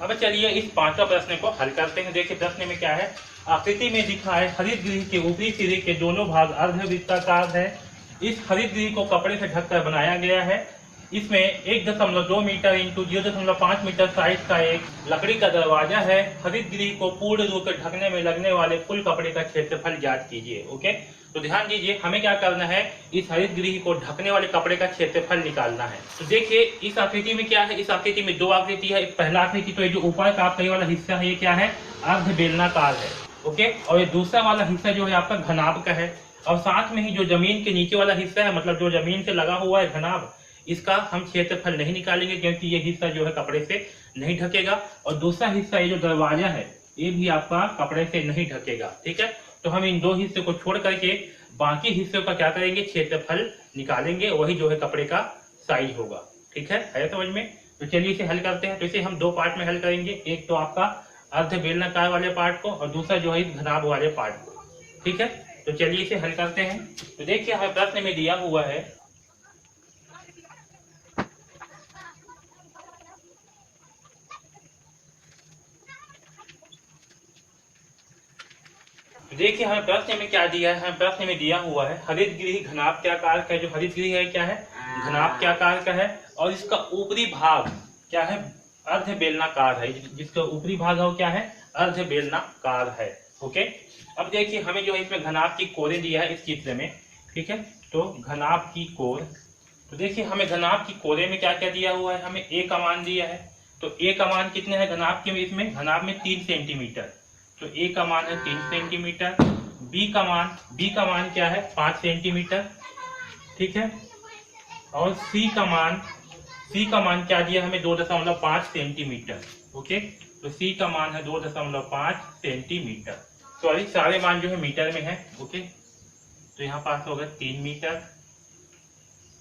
अब चलिए इस पांचवा प्रश्न को हल करते हैं। देखिए प्रश्न में क्या है, आकृति में दिखा है हरित गृह के ऊपरी सिरे के दोनों भाग अर्धवृत्ताकार है। इस हरित गृह को कपड़े से ढककर बनाया गया है। इसमें 1.2 मीटर इंटू 0.5 मीटर साइज का एक लकड़ी का दरवाजा है। हरित गृह को पूर्ण रूप से ढकने में लगने वाले कुल कपड़े का क्षेत्रफल ज्ञात कीजिए। ओके, तो ध्यान दीजिए हमें क्या करना है, इस हरित गृह को ढकने वाले कपड़े का क्षेत्रफल निकालना है। तो देखिए इस आकृति में क्या है, इस आकृति में दो आकृति है। एक पहला आकृति, तो ये जो ऊपर का आपका ये वाला हिस्सा है ये क्या है, अर्ध बेलनाकार है। ओके, और ये दूसरा वाला हिस्सा जो है आपका घनाभ का है। और साथ में ही जो जमीन के नीचे वाला हिस्सा है, मतलब जो जमीन से लगा हुआ है घनाभ, इसका हम क्षेत्रफल नहीं निकालेंगे क्योंकि ये हिस्सा जो है कपड़े से नहीं ढकेगा। और दूसरा हिस्सा ये जो दरवाजा है ये भी आपका कपड़े से नहीं ढकेगा। ठीक है, तो हम इन दो हिस्से को छोड़ करके बाकी हिस्सों का क्या करेंगे, क्षेत्रफल निकालेंगे, वही जो है कपड़े का साइज होगा। ठीक है, आया समझ में? तो चलिए इसे हल करते हैं। तो इसे हम दो पार्ट में हल करेंगे, एक तो आपका अर्ध बेलनाकार वाले पार्ट को और दूसरा जो है घनाभ वाले पार्ट को। ठीक है, तो चलिए इसे हल करते हैं। तो देखिए हमें प्रश्न में दिया हुआ है देखिए हमें प्रश्न में क्या दिया है, हमें प्रश्न में दिया हुआ है हरित गृह घनाभ के आकार का है। जो हरित गृह है क्या है, घनाभ के आकार का है और इसका ऊपरी भाग क्या है, अर्ध बेलनाकार है। जिसका ऊपरी भाग है वो क्या है, अर्ध बेलनाकार है। ओके, अब देखिए हमें जो है इसमें घनाभ की कोरें दिया है इस चित्र में। ठीक है, तो घनाभ की कोर, तो देखिए हमें घनाभ की कोरे में क्या क्या दिया हुआ है, हमें ए का मान दिया है। तो ए का मान कितने है घनाभ के, इसमें घनाभ में 3 सेंटीमीटर, तो ए का मान है 3 सेंटीमीटर। बी का मान क्या है, 5 सेंटीमीटर। ठीक है, और सी का मान क्या दिया हमें, 2.5 सेंटीमीटर। ओके, तो सी का मान है 2.5 सेंटीमीटर। सॉरी, सारे मान जो है मीटर में है। ओके, तो यहाँ पास होगा 3 मीटर,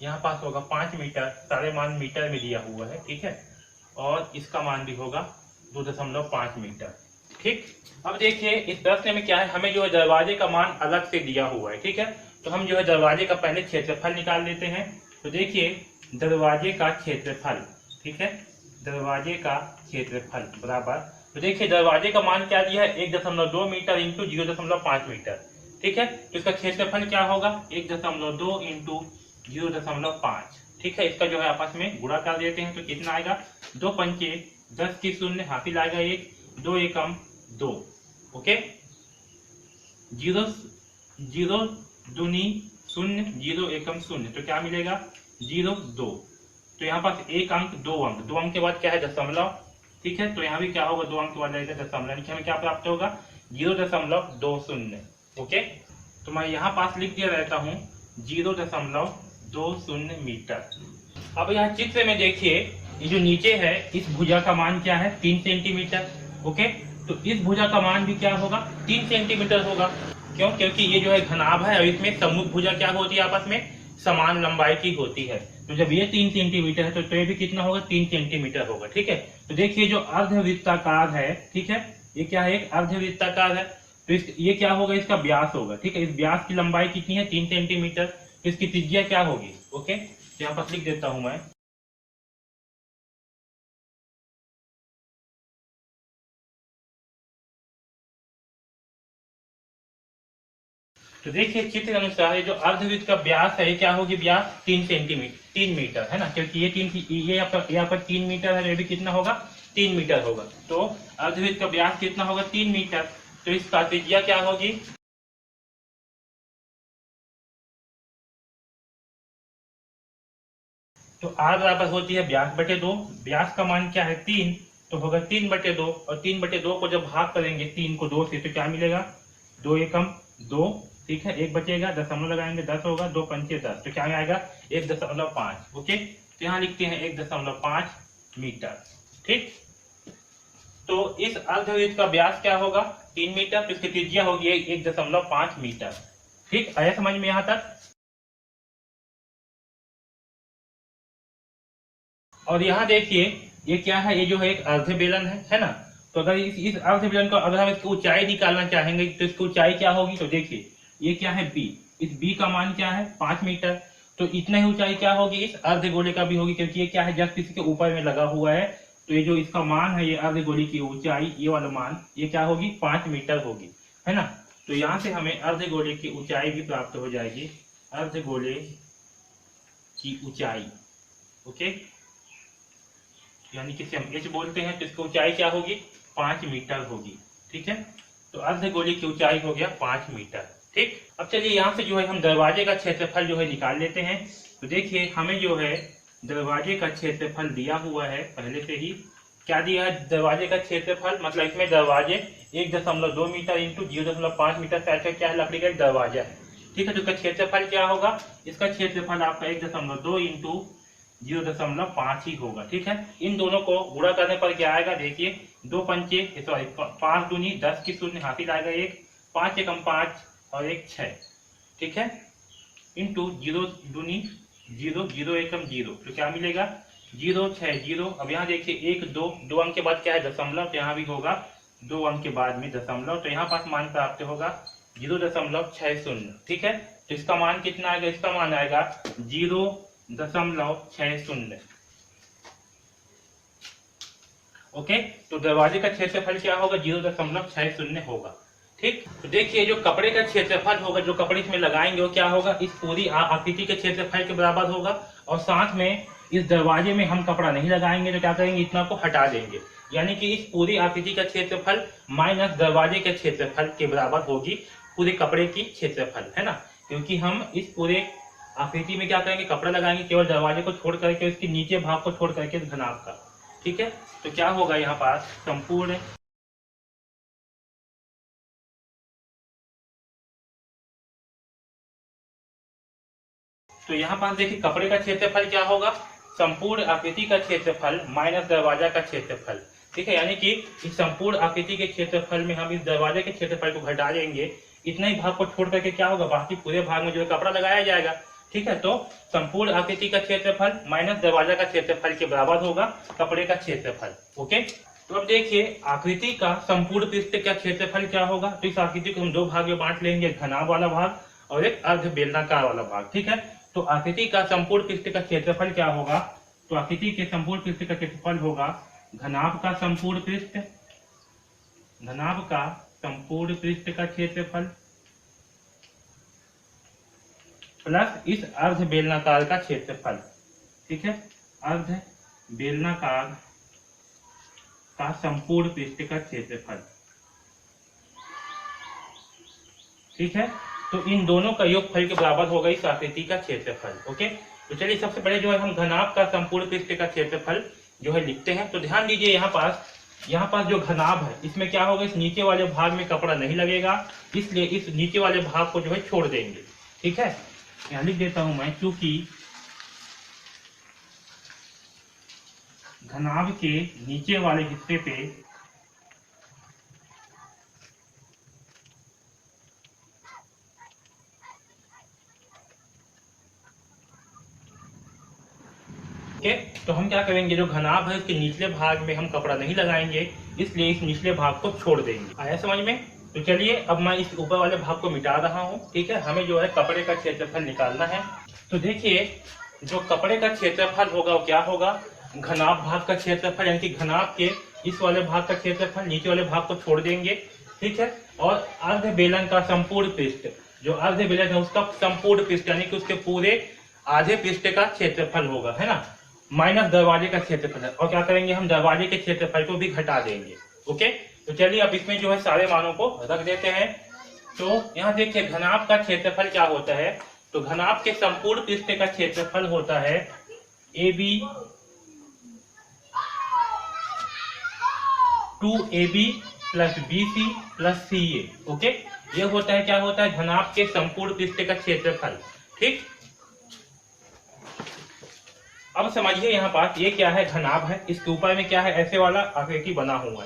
यहाँ पास होगा 5 मीटर, सारे मान मीटर में दिया हुआ है। ठीक है, और इसका मान भी होगा 2.5 मीटर। ठीक, अब देखिए इस प्रश्न में क्या है, हमें जो है दरवाजे का मान अलग से दिया हुआ है। ठीक है, तो हम जो है दरवाजे का पहले क्षेत्रफल निकाल लेते हैं। तो देखिए दरवाजे का क्षेत्रफल, ठीक है, दरवाजे का क्षेत्रफल बराबर, तो देखिए दरवाजे का मान क्या दिया है, 1.2 मीटर इंटू 0.5 मीटर। ठीक है, तो इसका क्षेत्रफल क्या होगा, 1.2 इंटू 0.5। ठीक है, इसका जो है आपस में गुणा कर देते हैं तो कितना आएगा, 2 पंचे 10 की शून्य, हासिल आएगा 1, 2 एकम 2। ओके, 0 दूनी 0, 0 एकम 0, तो क्या मिलेगा 0 2। तो यहाँ पास एक अंक, 2 अंक, 2 अंक के बाद क्या है दशमलव। ठीक है, तो यहाँ भी क्या होगा, 2 अंक के बाद रहेगा दशमलव, हमें क्या प्राप्त होगा 0.20। ओके, तो मैं यहाँ पास लिख दिया रहता हूँ 0.20 मीटर। अब यहाँ चित्र में देखिए ये जो नीचे है इस भुजा का मान क्या है, 3 सेंटीमीटर। ओके, तो इस भुजा का मान भी क्या होगा, 3 सेंटीमीटर होगा। क्यों, क्योंकि ये जो है घनाभ है और इसमें सम्मुख भुजा क्या होती है, आपस में समान लंबाई की होती है। तो जब ये 3 सेंटीमीटर है तो ये भी कितना होगा, 3 सेंटीमीटर होगा। ठीक है, तो देखिए जो अर्धवृत्ताकार है, ठीक है, ये क्या है, एक अर्धवृत्ताकार है, तो ये क्या होगा, इसका व्यास होगा। ठीक है, इस व्यास की लंबाई कितनी है, 3 सेंटीमीटर, तो इसकी त्रिज्या क्या होगी। ओके, तो यहाँ पर लिख देता हूं मैं, तो देखिए चित्र के अनुसार ये जो अर्धवृत्त का व्यास है ये क्या होगी, व्यास 3 मीटर है ना, क्योंकि ये आपका 3 मीटर है, ये भी कितना होगा, 3 मीटर होगा। तो अर्धवृत्त का व्यास कितना होगा, 3 मीटर, तो इसका त्रिज्या क्या होगी, तो r बराबर होती है व्यास बटे 2। व्यास का मान क्या है 3, तो होगा 3/2, और 3/2 को जब भाग करेंगे 3 को 2 से तो क्या मिलेगा, 2 एकम 2। ठीक है, एक बचेगा, दशमलव लगाएंगे, 10 होगा, 2 पंचे 10, तो क्या आएगा 1.5। ओके, तो यहाँ लिखते हैं 1.5 मीटर। ठीक, तो इस अर्धवृत्त का व्यास क्या होगा, 3 मीटर, तो इसकी त्रिज्या होगी 1.5 मीटर। ठीक, आया समझ में यहाँ तक। और यहाँ देखिए ये क्या है, ये जो है एक अर्ध बेलन है ना। तो अगर इस अर्ध बेलन को अगर हम इसकी ऊंचाई निकालना चाहेंगे तो इसकी ऊंचाई क्या होगी, तो देखिए ये क्या है बी, इस बी का मान क्या है 5 मीटर, तो इतना ही ऊंचाई क्या होगी इस अर्ध गोले का भी होगी, क्योंकि ये क्या है जस्ट किसी के ऊपर में लगा हुआ है, तो ये जो इसका मान है, ये अर्धगोले की ऊंचाई, ये वाला मान, ये क्या होगी, 5 मीटर होगी, है ना। तो यहाँ से हमें अर्धगोले की ऊंचाई भी प्राप्त हो जाएगी, अर्धगोले की ऊंचाई, ओके, यानी कि हम एच बोलते हैं, तो इसकी ऊंचाई क्या होगी, 5 मीटर होगी, ठीक है। तो अर्धगोले की ऊंचाई हो गया 5 मीटर, ठीक। अब चलिए यहाँ से जो है हम दरवाजे का क्षेत्रफल जो है निकाल लेते हैं। तो देखिए हमें जो है दरवाजे का क्षेत्रफल दिया हुआ है पहले से ही, क्या दिया है, दरवाजे का क्षेत्रफल, मतलब इसमें दरवाजे 1.2 मीटर इंटू 0.5 मीटर साइज का क्या है, लकड़ी का एक दरवाजा है, ठीक है। तो इसका क्षेत्रफल क्या होगा, इसका क्षेत्रफल आपका 1.2 इंटू 0.5 ही होगा, ठीक है। इन दोनों को गुणा करने पर क्या आएगा, देखिए 2 पंचे सॉरी 5 दूनी 10 की शून्य हासिल आएगा, एक 5 एकम 5 और एक 6, ठीक है, इंटू 0 दूनी 0 0 एकम 0, तो क्या मिलेगा 0 6 0। अब यहाँ देखिए 1 2 अंक के बाद क्या है दशमलव, तो यहाँ भी होगा 2 अंक के बाद में दशमलव, तो यहाँ पास मान प्राप्त होगा 0.60, ठीक है। तो इसका मान कितना आएगा, इसका मान आएगा 0.60, ओके। तो दरवाजे का क्षेत्रफल क्या होगा, 0.60 होगा, ठीक। तो देखिए जो कपड़े का क्षेत्रफल होगा, जो कपड़े इसमें लगाएंगे वो क्या होगा, इस पूरी आकृति के क्षेत्रफल के बराबर होगा। और साथ में इस दरवाजे में हम कपड़ा नहीं लगाएंगे, तो क्या करेंगे, इतना को हटा देंगे, यानी कि इस पूरी आकृति का क्षेत्रफल माइनस दरवाजे के क्षेत्रफल के बराबर होगी पूरे कपड़े की क्षेत्रफल, है ना। क्योंकि हम इस पूरे आकृति में क्या करेंगे, कपड़ा लगाएंगे केवल दरवाजे को छोड़ करके, इसके नीचे भाग को छोड़ करके घनाभ का, ठीक है। तो क्या होगा यहाँ पास संपूर्ण तो यहाँ पास देखिए कपड़े का क्षेत्रफल क्या होगा, संपूर्ण आकृति का क्षेत्रफल माइनस दरवाजा का क्षेत्रफल, ठीक है। यानी कि इस संपूर्ण आकृति के क्षेत्रफल में हम इस दरवाजे के क्षेत्रफल को घटा देंगे, इतना ही भाग को छोड़ करके क्या होगा, बाकी पूरे भाग में जो है कपड़ा लगाया जाएगा, ठीक है। तो संपूर्ण आकृति का क्षेत्रफल माइनस दरवाजा का क्षेत्रफल के बराबर होगा कपड़े का क्षेत्रफल, ओके। तो अब देखिए आकृति का संपूर्ण पृष्ठ का क्षेत्रफल क्या होगा, तो इस आकृति को हम दो भाग में बांट लेंगे, घनाभ वाला भाग और एक अर्ध बेलनाकार वाला भाग, ठीक है। तो आकृति का संपूर्ण पृष्ठ का क्षेत्रफल क्या होगा, तो आकृति के संपूर्ण पृष्ठ का क्षेत्रफल होगा घनाभ का संपूर्ण पृष्ठ, घनाभ का संपूर्ण पृष्ठ का क्षेत्रफल प्लस इस अर्ध बेलनाकार का क्षेत्रफल, ठीक है, अर्ध बेलनाकार का संपूर्ण पृष्ठ का क्षेत्रफल, ठीक है। तो इन दोनों का योगफल के बराबर होगा इस आकृति का क्षेत्रफल, ओके। तो चलिए सबसे पहले जो है हम घनाभ का संपूर्ण पृष्ठ का क्षेत्रफल जो है लिखते हैं। तो ध्यान दीजिए यहाँ पास जो घनाभ है इसमें क्या होगा, इस नीचे वाले भाग में कपड़ा नहीं लगेगा, इसलिए इस नीचे वाले भाग को जो है छोड़ देंगे, ठीक है। यहाँ लिख देता हूं मैं, क्योंकि घनाभ के नीचे वाले हिस्से पे तो हम क्या करेंगे, जो घनाभ है इसके निचले भाग में हम कपड़ा नहीं लगाएंगे, इसलिए इस निचले भाग को छोड़ देंगे। आया समझ में। तो चलिए अब मैं इस ऊपर वाले भाग को मिटा रहा हूँ, ठीक है। हमें जो है कपड़े का क्षेत्रफल निकालना है। तो देखिए जो कपड़े का क्षेत्रफल होगा वो क्या होगा, घनाभ भाग का क्षेत्रफल, यानी कि घनाभ के इस वाले भाग का क्षेत्रफल, नीचे वाले भाग को छोड़ देंगे, ठीक है। और अर्ध बेलन का संपूर्ण पृष्ठ, जो अर्ध बेलन है उसका संपूर्ण पृष्ठ यानी कि उसके पूरे आधे पृष्ठ का क्षेत्रफल होगा, है ना, माइनस दरवाजे का क्षेत्रफल है। और क्या करेंगे, हम दरवाजे के क्षेत्रफल को भी घटा देंगे, ओके। तो चलिए अब इसमें जो है सारे मानों को रख देते हैं। तो यहाँ देखिए घनाभ का क्षेत्रफल क्या होता है, तो घनाभ के संपूर्ण पृष्ठ का क्षेत्रफल होता है AB 2AB plus BC plus CA, okay. ये होता है, क्या होता है, घनाभ के संपूर्ण पृष्ठ का क्षेत्रफल, ठीक। अब समझिए यहाँ पास ये क्या है, घनाभ है, इसके ऊपर में क्या है, ऐसे वाला आकृति बना हुआ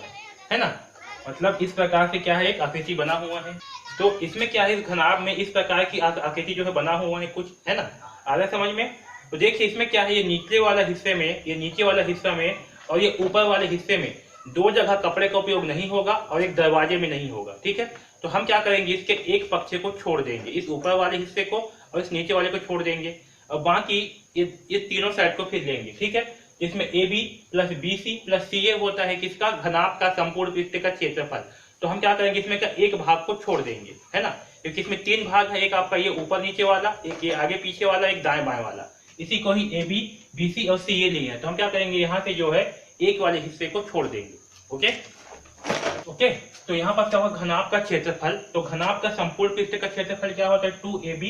है ना, मतलब इस प्रकार से क्या है, एक आकृति बना हुआ है। तो इसमें क्या है, इस घनाभ में इस प्रकार की आकृति जो है बना हुआ है कुछ, है ना, आ रहा है समझ में। तो देखिए इसमें क्या है, ये नीचे वाला हिस्से में, ये नीचे वाला हिस्सा में और ये ऊपर वाले हिस्से में दो जगह कपड़े का उपयोग नहीं होगा और एक दरवाजे में नहीं होगा, ठीक है। तो हम क्या करेंगे, इसके एक पक्ष को छोड़ देंगे, इस ऊपर वाले हिस्से को और इस नीचे वाले को छोड़ देंगे, और बाकी ये तीनों साइड को फिर लेंगे, ठीक है। इसमें A B plus B C plus C A होता है किसका, घनाभ का संपूर्ण पृष्ठ का क्षेत्रफल। तो हम क्या करेंगे, इसमें का एक भाग को छोड़ देंगे, है ना, क्योंकि इसमें तीन भाग है, एक आपका ये ऊपर नीचे वाला, एक ये आगे पीछे वाला, एक दाएं बाएं वाला। इसी को ही ए बी बी सी और सी ए लिए है। तो हम क्या करेंगे, यहाँ से जो है एक वाले हिस्से को छोड़ देंगे। ओके ओके, तो यहाँ पर क्या होगा, घनाभ का क्षेत्रफल। तो घनाभ का संपूर्ण पृष्ठ का क्षेत्रफल क्या होता है, 2ab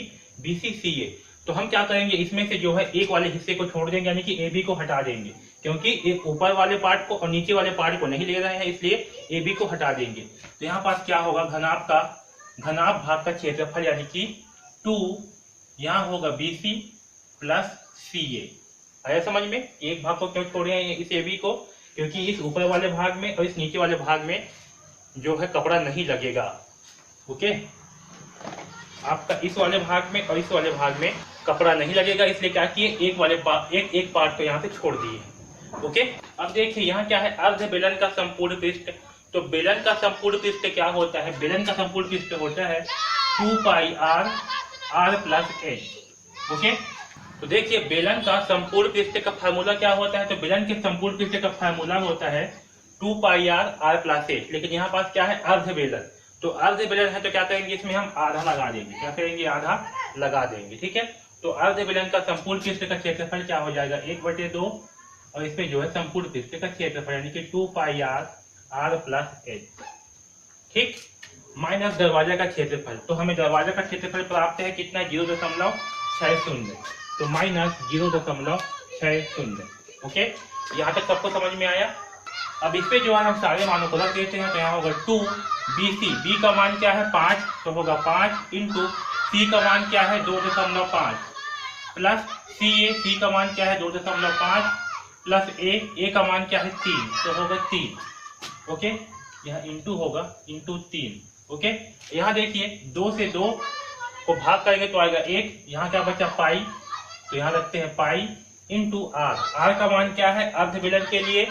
bc ca। तो हम क्या करेंगे, इसमें से जो है एक वाले हिस्से को छोड़ देंगे, यानी कि ab को हटा देंगे, क्योंकि एक ऊपर वाले पार्ट को और नीचे वाले पार्ट को नहीं ले रहे हैं, इसलिए ab को हटा देंगे। तो यहाँ पास क्या होगा, घनाभ भाग का क्षेत्रफल यानी कि 2 यहाँ होगा bc प्लस ca। आया समझ में, एक भाग को क्यों छोड़े हैं इस ab को, क्योंकि इस ऊपर वाले भाग में और इस नीचे वाले भाग में जो है कपड़ा नहीं लगेगा। ओके, आपका इस वाले भाग में और इस वाले भाग में कपड़ा नहीं लगेगा, इसलिए क्या किए, एक पार्ट को यहाँ से छोड़ दिए। ओके, अब देखिए यहाँ क्या है, अर्ध बेलन का संपूर्ण पृष्ठ। तो बेलन का संपूर्ण पृष्ठ क्या होता है, बेलन का संपूर्ण पृष्ठ होता है 2 पाई r प्लस h। ओके, तो देखिए बेलन का संपूर्ण पृष्ठ का फार्मूला क्या होता है, तो बेलन के संपूर्ण पृष्ठ का फार्मूला होता है 2 पाई r प्लस h। लेकिन यहाँ पास क्या है, अर्ध बेलन। तो अर्ध बेलन है तो क्या करेंगे, इसमें हम आधा लगा देंगे, क्या करेंगे, आधा लगा देंगे। ठीक है, तो अर्ध बेलन का संपूर्ण पृष्ठ का क्षेत्रफल क्या हो जाएगा, 1/2, और इसमें जो है संपूर्ण पृष्ठ का क्षेत्रफल यानी कि 2 पाई r प्लस h। ठीक, माइनस दरवाजा का क्षेत्रफल। तो हमें दरवाजा का क्षेत्रफल प्राप्त है कितना, 0.60। तो माइनस 0.60। ओके, यहाँ तक सबको समझ में आया। अब इस पे जो है हम सारे मानों को रख देते हैं। तो यहाँ होगा 2 BC, B का मान क्या है 5, तो होगा 5 इंटू C का मान क्या है 2.5 प्लस CA, C का मान क्या है 2.5 प्लस A का मान क्या है 3, तो होगा 3। ओके, यहाँ इंटू होगा, इंटू 3। ओके, यहाँ देखिए 2 से 2 को भाग करेंगे तो आएगा 1, यहाँ क्या बचा पाई, तो यहाँ रखते हैं पाई इंटू r का मान क्या है, अर्ध बेलन के लिए।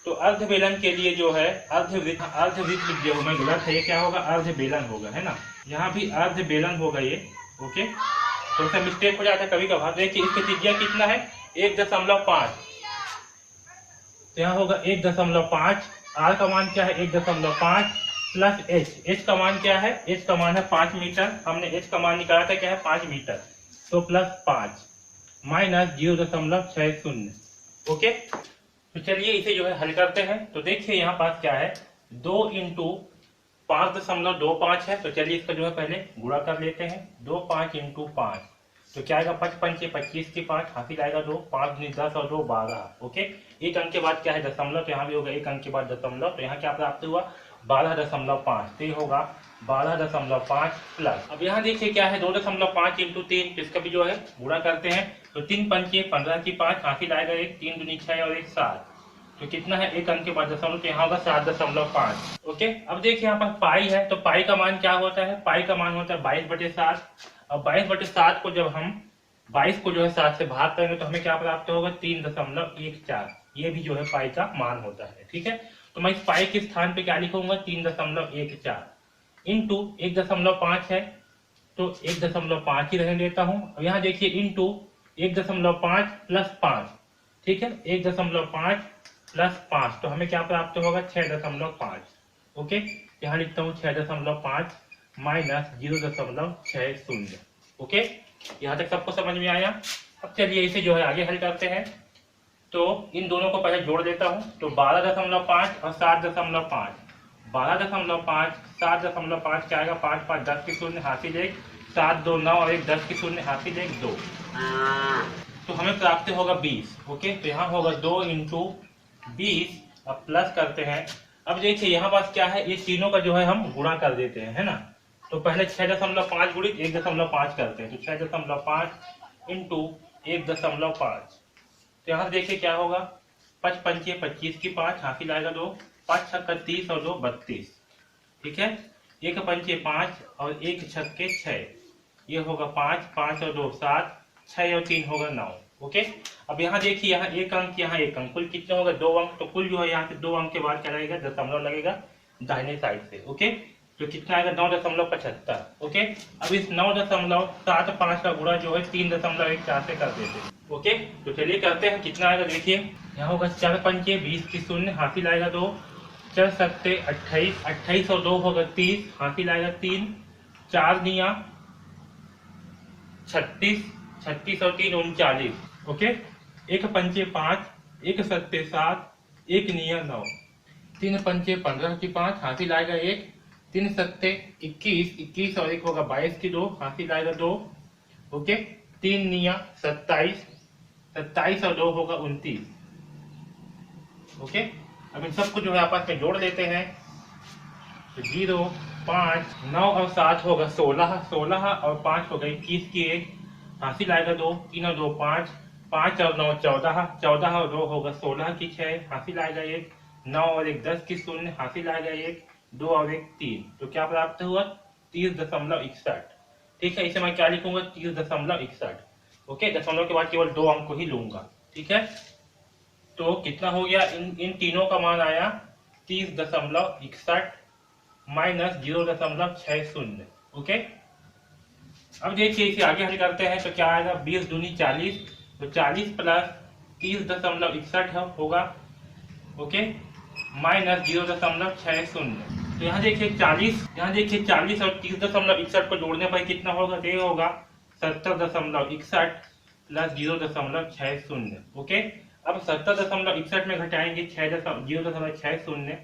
तो अर्ध बेलन के लिए जो है अर्धवृत्त लिख दिया मैं गलत है, ये क्या होगा, अर्ध बेलन होगा, है ना, यहाँ भी अर्ध बेलन होगा ये। ओके, थोड़ा सा मिस्टेक हो जाता है कभी कभार। देखिए इसकी त्रिज्या कितना है, 1.5। तो यहाँ होगा 1.5, r का मान क्या है 1.5 प्लस h का मान क्या है, h का मान है 5 मीटर। हमने h का मान निकाला था क्या है 5 मीटर, तो प्लस 5 माइनस 0.60। ओके, तो चलिए इसे जो है हल करते हैं। तो देखिए यहाँ पास क्या है, 2 इंटू 5.25 है। तो चलिए इसका जो है पहले गुणा कर लेते हैं। 2 5 इंटू 5, तो क्या आएगा 5 5 25 की 5, हासिल आएगा 2, 5 10 और 2 12। ओके, एक अंक के बाद क्या है दशमलव, तो यहाँ भी होगा एक अंक के बाद दशमलव। तो यहाँ क्या प्राप्त हुआ 12.5, तो ये होगा 12.5 प्लस। अब यहाँ देखिए क्या है 2.5 इंटू 3, तो इसका भी जो है गुणा करते हैं। तो 3 पंचे 15 की 5, हासिल आएगा 1, 3 दूनी 6 और 1 7। तो कितना है, एक अंक के बाद दशमलव, तो यहाँ होगा 7.5। ओके, अब देखिए यहाँ पर पाई है, तो पाई का मान क्या होता है, पाई का मान होता है 22/7। अब 22/7 को जब हम 22 को जो है 7 से भाग करेंगे तो हमें क्या प्राप्त होगा 3.14। ये भी जो है पाई का मान होता है। ठीक है, तो मैं इस पाई के स्थान पे क्या लिखूंगा 3.14 इंटू 1.5 है, तो 1.5 ही रहने देता हूँ। अब यहाँ देखिए इंटू 1.5 प्लस 5। ठीक है, 1.5 प्लस 5, तो हमें क्या प्राप्त होगा 6.5। ओके, यहाँ लिखता हूँ 6.5 माइनस 0.60। ओके, यहाँ तक सबको समझ में आया। अब चलिए इसे जो है आगे हल करते हैं। तो इन दोनों को पहले जोड़ देता हूँ। तो 12.5 और 7.5, 12.5 7.5 क्या आएगा, 5 5 10 की शून्य, हासिल 1, 7 2 9 और 1 10 की शून्य, हासिल 1 2। तो हमें प्राप्त होगा 20। ओके, तो यहाँ होगा 2 इंटू 20। अब प्लस करते हैं। अब देखिए यहाँ पास क्या है, ये तीनों का जो है हम गुणा कर देते हैं, है ना। तो पहले 6.5 गुणित 1.5 करते हैं। तो 6.5 इंटू 1.5। तो यहाँ देखिए क्या होगा, 5 पंचे 25 की 5, हासिल आएगा 2, 5 छक्का 30 और 2 32। ठीक है, 1 पंचे 5 और 1 छक्के 6, ये होगा 5 5 और 2 7, 6 और 3 होगा 9। ओके, अब यहाँ देखिए यहाँ एक अंक, यहाँ एक अंक, कुल कितना होगा 2 अंक। तो कुल जो है यहाँ से 2 अंक के बाद क्या लगेगा, दशमलव लगेगा दाहिने साइड से। ओके, तो कितना आएगा 9.75। ओके, अब इस 9.75 का गुणा जो है 3.14 से कर देते हैं। ओके, तो चलिए करते हैं। कितना आएगा देखिए, यहाँ होगा 4 पंचे 20 की शून्य, हासिल आएगा 2, 4 सत्ते 28, 28 और 2 होगा 30, हासिल आएगा 3, 4 दिया 36, 36 और 3 39। ओके, 1 पंचे 5, 1 सत्ते 7, 1 निया 9, 3 पंचे 15 की 5, हासिल आएगा 1, 3 सत्ते 21, 21 और 1 होगा 22 की 2, हासिल आएगा 2। ओके, 3 निया 27, 27 और 2 होगा 29। ओके, अब इन सबको जो है आपस में जोड़ लेते हैं। तो 0, 5, 9 और 7 होगा 16, 16 और 5 हो गई 21 की 1, हासिल आएगा 2, 3 और 2 5, 5 और 9 14, 14 और 2 होगा 16 की 6, हासिल आएगा 1, 9 और 1 10 की शून्य, हासिल आएगा 1, 2 और 1 3। तो क्या प्राप्त हुआ? 30.61। ठीक है, इसे मैं क्या लिखूंगा? 30.61। ओके, दशमलव के बाद केवल 2 अंक को ही लूंगा। ठीक है, तो कितना हो गया? इन तीनों का मान आया 30.61 माइनस 0.60। ओके, अब देखिए इसे आगे हल करते हैं तो क्या आएगा? 20 दूनी 40, तो 40 प्लस 30.61 होगा। Okay, minus 0.60। तो यहाँ देखिए 40 और 30.61 को जोड़ने पर कितना होगा? तो ये होगा 70.61 प्लस 0.60। ओके, अब 70.61 में घटाएंगे 0.60,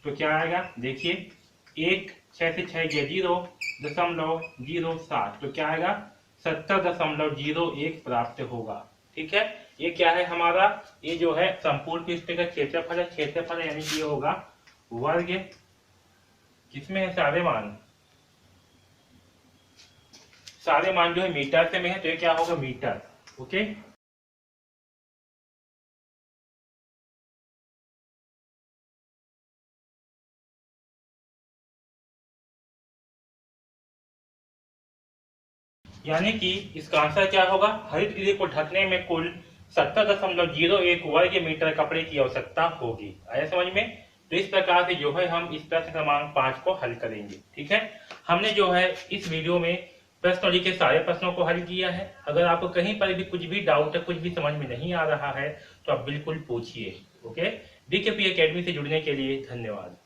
तो क्या आएगा? देखिए 1 6 से 6 गया 0.07, तो क्या आएगा? 70.01 प्राप्त होगा। ठीक है, ये क्या है हमारा? ये जो है संपूर्ण पृष्ठ का क्षेत्रफल है। क्षेत्रफल यानी कि ये होगा वर्ग, किसमें है? सारे मान जो है मीटर से में है, तो ये क्या होगा? मीटर। ओके, यानी कि इसका आंसर क्या होगा? हरित गृह को ढकने में कुल 70.01 वर्ग मीटर कपड़े की आवश्यकता होगी। आया समझ में? तो इस प्रकार से जो है हम इस प्रश्न क्रमांक 5 को हल करेंगे। ठीक है, हमने जो है इस वीडियो में प्रश्नों के सारे प्रश्नों को हल किया है। अगर आपको कहीं पर भी कुछ भी डाउट है, कुछ भी समझ में नहीं आ रहा है, तो आप बिल्कुल पूछिए। ओके, डीकेपी एकेडमी से जुड़ने के लिए धन्यवाद।